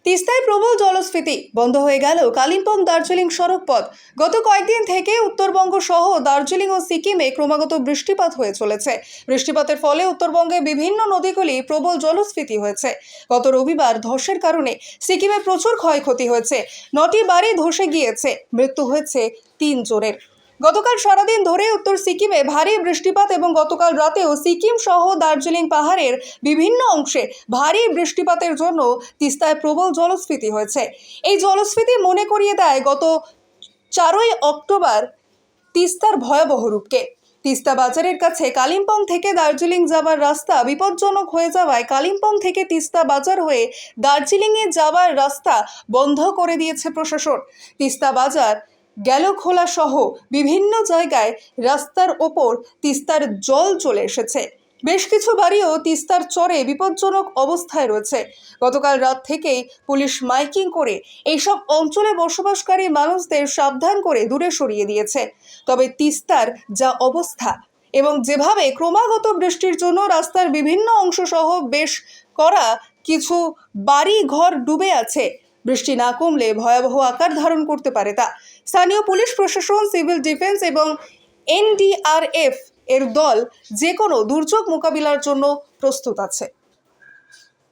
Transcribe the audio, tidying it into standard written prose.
তিস্তায় প্রবল জলস্ফীতি, বন্ধ হয়ে গেল কালিম্পং দার্জিলিং সড়ক পথ। গত কয়েকদিন থেকে উত্তরবঙ্গ সহ দার্জিলিং ও সিকিমে ক্রমাগত বৃষ্টিপাত হয়ে চলেছে। বৃষ্টিপাতের ফলে উত্তরবঙ্গে বিভিন্ন নদীগুলি প্রবল জলস্ফীতি হয়েছে। গত রবিবার ধসের কারণে সিকিমে প্রচুর ক্ষয়ক্ষতি হয়েছে। 9টি বাড়ি ধসে গিয়েছে, মৃত্যু হয়েছে 3 জনের। গতকাল সারাদিন ধরে উত্তর সিকিমে ভারী বৃষ্টিপাত এবং গতকাল রাতেও সিকিম সহ দার্জিলিং পাহাড়ের বিভিন্ন অংশে ভারী বৃষ্টিপাতের জন্য তিস্তায় প্রবল জলস্ফীতি হয়েছে। এই জলস্ফীতি মনে করিয়ে দেয় গত 4ই অক্টোবর তিস্তার ভয়াবহ রূপকে। তিস্তা বাজারের কাছে কালিম্পং থেকে দার্জিলিং যাবার রাস্তা বিপজ্জনক হয়ে যাওয়ায় কালিম্পং থেকে তিস্তা বাজার হয়ে দার্জিলিংয়ে যাওয়ার রাস্তা বন্ধ করে দিয়েছে প্রশাসন। তিস্তা বাজার গেলখোলা সহ বিভিন্ন জায়গায় রাস্তার ওপর তিস্তার জল চলে এসেছে। বেশ কিছু বাড়িও তিস্তার চরে বিপজ্জনক অবস্থায় রয়েছে। গতকাল রাত থেকেই পুলিশ মাইকিং করে এইসব অঞ্চলে বসবাসকারী মানুষদের সাবধান করে দূরে সরিয়ে দিয়েছে। তবে তিস্তার যা অবস্থা এবং যেভাবে ক্রমাগত বৃষ্টির জন্য রাস্তার বিভিন্ন অংশ সহ বেশ করা কিছু বাড়ি ঘর ডুবে আছে, বৃষ্টি না কমলে ভয়াবহ আকার ধারণ করতে পারে তা। স্থানীয় পুলিশ প্রশাসন, সিভিল ডিফেন্স এবং এনডিআরএফ এর দল যে কোনো দুর্যোগ মোকাবিলার জন্য প্রস্তুত আছে।